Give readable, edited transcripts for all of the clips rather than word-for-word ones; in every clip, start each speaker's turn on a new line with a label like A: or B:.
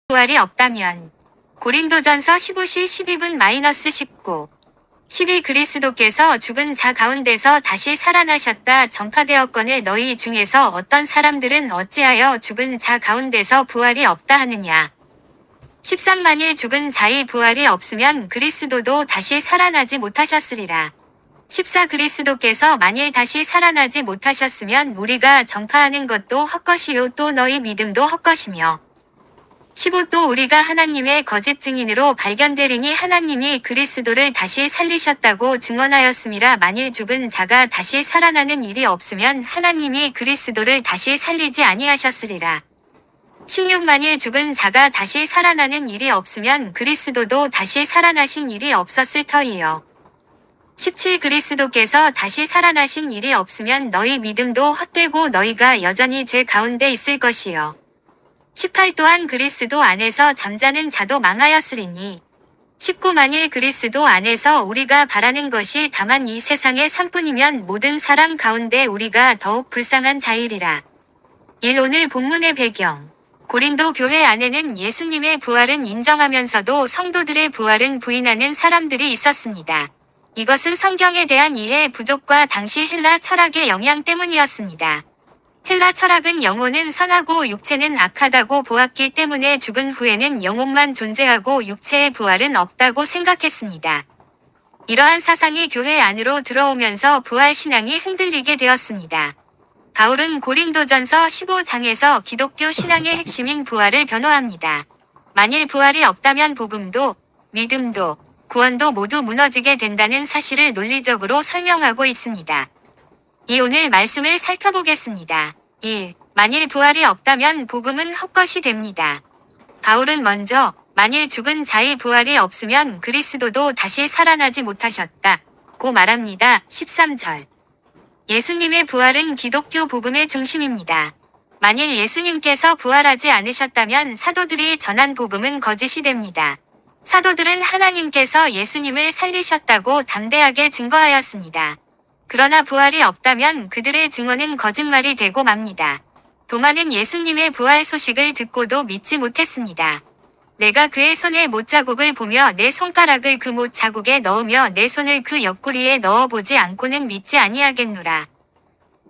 A: 부활이 없다면 고린도전서 15시 12분-19 12 그리스도께서 죽은 자 가운데서 다시 살아나셨다 전파되었거늘 너희 중에서 어떤 사람들은 어찌하여 죽은 자 가운데서 부활이 없다 하느냐. 13 만일 죽은 자의 부활이 없으면 그리스도도 다시 살아나지 못하셨으리라. 14 그리스도께서 만일 다시 살아나지 못하셨으면 우리가 전파하는 것도 헛것이요 또 너희 믿음도 헛것이며 15 또 우리가 하나님의 거짓 증인으로 발견되리니 하나님이 그리스도를 다시 살리셨다고 증언하였음이라. 만일 죽은 자가 다시 살아나는 일이 없으면 하나님이 그리스도를 다시 살리지 아니하셨으리라. 16 만일 죽은 자가 다시 살아나는 일이 없으면 그리스도도 다시 살아나신 일이 없었을 터이요. 17 그리스도께서 다시 살아나신 일이 없으면 너희 믿음도 헛되고 너희가 여전히 죄 가운데 있을 것이요. 18 또한 그리스도 안에서 잠자는 자도 망하였으리니 19 만일 그리스도 안에서 우리가 바라는 것이 다만 이 세상의 삶뿐이면 모든 사람 가운데 우리가 더욱 불쌍한 자이리라. 1 오늘 본문의 배경 고린도 교회 안에는 예수님의 부활은 인정하면서도 성도들의 부활은 부인하는 사람들이 있었습니다. 이것은 성경에 대한 이해 부족과 당시 헬라 철학의 영향 때문이었습니다. 헬라 철학은 영혼은 선하고 육체는 악하다고 보았기 때문에 죽은 후에는 영혼만 존재하고 육체의 부활은 없다고 생각했습니다. 이러한 사상이 교회 안으로 들어오면서 부활 신앙이 흔들리게 되었습니다. 바울은 고린도전서 15장에서 기독교 신앙의 핵심인 부활을 변호합니다. 만일 부활이 없다면 복음도, 믿음도, 구원도 모두 무너지게 된다는 사실을 논리적으로 설명하고 있습니다. 이 오늘 말씀을 살펴보겠습니다. 1. 만일 부활이 없다면 복음은 헛것이 됩니다. 바울은 먼저 만일 죽은 자의 부활이 없으면 그리스도도 다시 살아나지 못하셨다고 말합니다. 13절. 예수님의 부활은 기독교 복음의 중심입니다. 만일 예수님께서 부활하지 않으셨다면 사도들이 전한 복음은 거짓이 됩니다. 사도들은 하나님께서 예수님을 살리셨다고 담대하게 증거하였습니다. 그러나 부활이 없다면 그들의 증언은 거짓말이 되고 맙니다. 도마는 예수님의 부활 소식을 듣고도 믿지 못했습니다. 내가 그의 손에 못자국을 보며 내 손가락을 그 못자국에 넣으며 내 손을 그 옆구리에 넣어보지 않고는 믿지 아니하겠노라.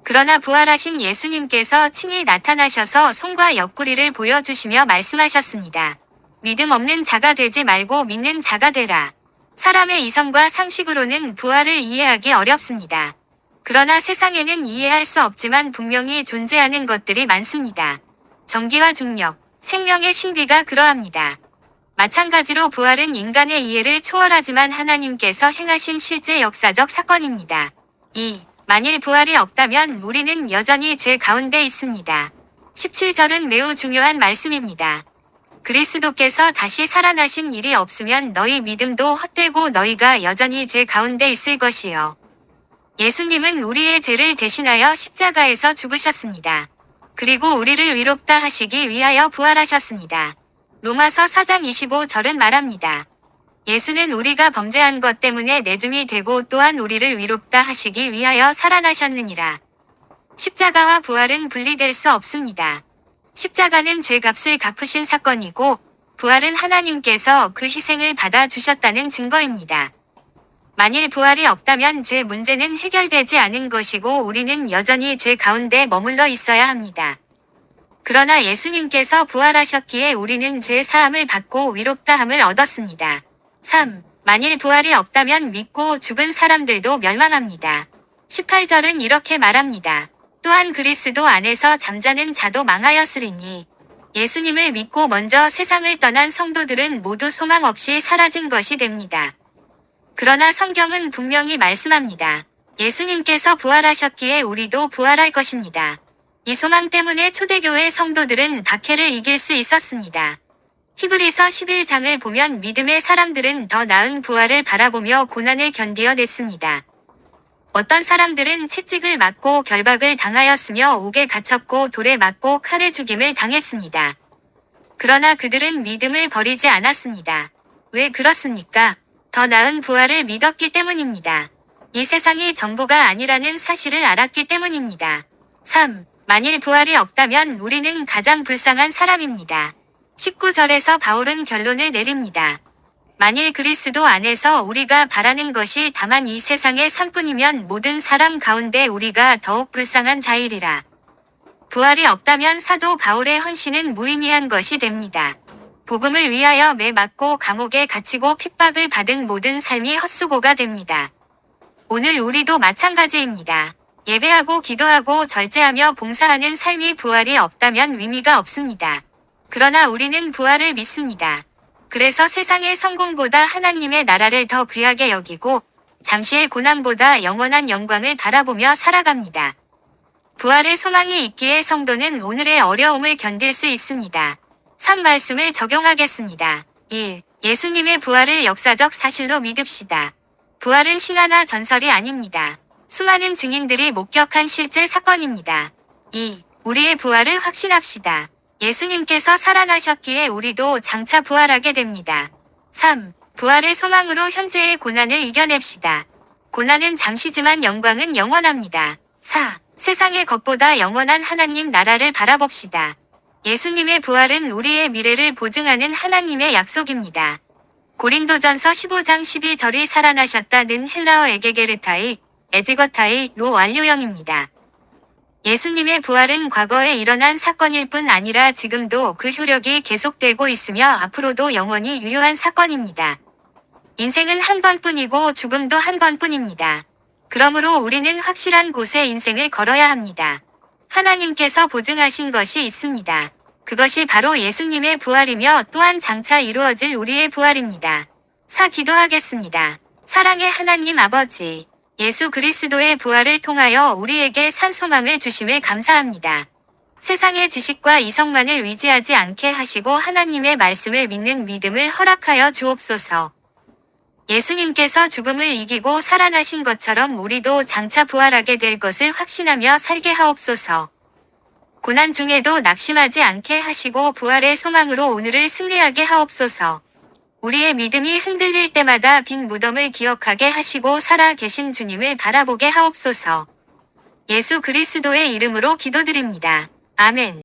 A: 그러나 부활하신 예수님께서 친히 나타나셔서 손과 옆구리를 보여주시며 말씀하셨습니다. 믿음 없는 자가 되지 말고 믿는 자가 되라. 사람의 이성과 상식으로는 부활을 이해하기 어렵습니다. 그러나 세상에는 이해할 수 없지만 분명히 존재하는 것들이 많습니다. 전기와 중력, 생명의 신비가 그러합니다. 마찬가지로 부활은 인간의 이해를 초월하지만 하나님께서 행하신 실제 역사적 사건입니다. 2. 만일 부활이 없다면 우리는 여전히 죄 가운데 있습니다. 17절은 매우 중요한 말씀입니다. 그리스도께서 다시 살아나신 일이 없으면 너희 믿음도 헛되고 너희가 여전히 죄 가운데 있을 것이요. 예수님은 우리의 죄를 대신하여 십자가에서 죽으셨습니다. 그리고 우리를 위롭다 하시기 위하여 부활하셨습니다. 로마서 4장 25절은 말합니다. 예수는 우리가 범죄한 것 때문에 내줌이 되고 또한 우리를 위롭다 하시기 위하여 살아나셨느니라. 십자가와 부활은 분리될 수 없습니다. 십자가는 죄값을 갚으신 사건이고 부활은 하나님께서 그 희생을 받아주셨다는 증거입니다. 만일 부활이 없다면 죄 문제는 해결되지 않은 것이고 우리는 여전히 죄 가운데 머물러 있어야 합니다. 그러나 예수님께서 부활하셨기에 우리는 죄 사함을 받고 위롭다함을 얻었습니다. 3. 만일 부활이 없다면 믿고 죽은 사람들도 멸망합니다. 18절은 이렇게 말합니다. 또한 그리스도 안에서 잠자는 자도 망하였으리니 예수님을 믿고 먼저 세상을 떠난 성도들은 모두 소망 없이 사라진 것이 됩니다. 그러나 성경은 분명히 말씀합니다. 예수님께서 부활하셨기에 우리도 부활할 것입니다. 이 소망 때문에 초대교회 성도들은 박해를 이길 수 있었습니다. 히브리서 11장을 보면 믿음의 사람들은 더 나은 부활을 바라보며 고난을 견디어냈습니다. 어떤 사람들은 채찍을 맞고 결박을 당하였으며 옥에 갇혔고 돌에 맞고 칼에 죽임을 당했습니다. 그러나 그들은 믿음을 버리지 않았습니다. 왜 그렇습니까? 더 나은 부활을 믿었기 때문입니다. 이 세상이 전부가 아니라는 사실을 알았기 때문입니다. 3. 만일 부활이 없다면 우리는 가장 불쌍한 사람입니다. 19절에서 바울은 결론을 내립니다. 만일 그리스도 안에서 우리가 바라는 것이 다만 이 세상의 삶뿐이면 모든 사람 가운데 우리가 더욱 불쌍한 자이리라. 부활이 없다면 사도 바울의 헌신은 무의미한 것이 됩니다. 복음을 위하여 매 맞고 감옥에 갇히고 핍박을 받은 모든 삶이 헛수고가 됩니다. 오늘 우리도 마찬가지입니다. 예배하고 기도하고 절제하며 봉사하는 삶이 부활이 없다면 의미가 없습니다. 그러나 우리는 부활을 믿습니다. 그래서 세상의 성공보다 하나님의 나라를 더 귀하게 여기고 잠시의 고난보다 영원한 영광을 바라보며 살아갑니다. 부활의 소망이 있기에 성도는 오늘의 어려움을 견딜 수 있습니다. 3 말씀을 적용하겠습니다. 1. 예수님의 부활을 역사적 사실로 믿읍시다. 부활은 신화나 전설이 아닙니다. 수많은 증인들이 목격한 실제 사건입니다. 2. 우리의 부활을 확신합시다. 예수님께서 살아나셨기에 우리도 장차 부활하게 됩니다. 3. 부활의 소망으로 현재의 고난을 이겨냅시다. 고난은 잠시지만 영광은 영원합니다. 4. 세상의 것보다 영원한 하나님 나라를 바라봅시다. 예수님의 부활은 우리의 미래를 보증하는 하나님의 약속입니다. 고린도전서 15장 12절이 살아나셨다는 헬라어 에게게르타이, 에지거타이로 완료형입니다. 예수님의 부활은 과거에 일어난 사건일 뿐 아니라 지금도 그 효력이 계속되고 있으며 앞으로도 영원히 유효한 사건입니다. 인생은 한 번뿐이고 죽음도 한 번뿐입니다. 그러므로 우리는 확실한 곳에 인생을 걸어야 합니다. 하나님께서 보증하신 것이 있습니다. 그것이 바로 예수님의 부활이며 또한 장차 이루어질 우리의 부활입니다. 기도하겠습니다. 사랑의 하나님 아버지, 예수 그리스도의 부활을 통하여 우리에게 산 소망을 주심을 감사합니다. 세상의 지식과 이성만을 의지하지 않게 하시고 하나님의 말씀을 믿는 믿음을 허락하여 주옵소서. 예수님께서 죽음을 이기고 살아나신 것처럼 우리도 장차 부활하게 될 것을 확신하며 살게 하옵소서. 고난 중에도 낙심하지 않게 하시고 부활의 소망으로 오늘을 승리하게 하옵소서. 우리의 믿음이 흔들릴 때마다 빈 무덤을 기억하게 하시고 살아 계신 주님을 바라보게 하옵소서. 예수 그리스도의 이름으로 기도드립니다. 아멘.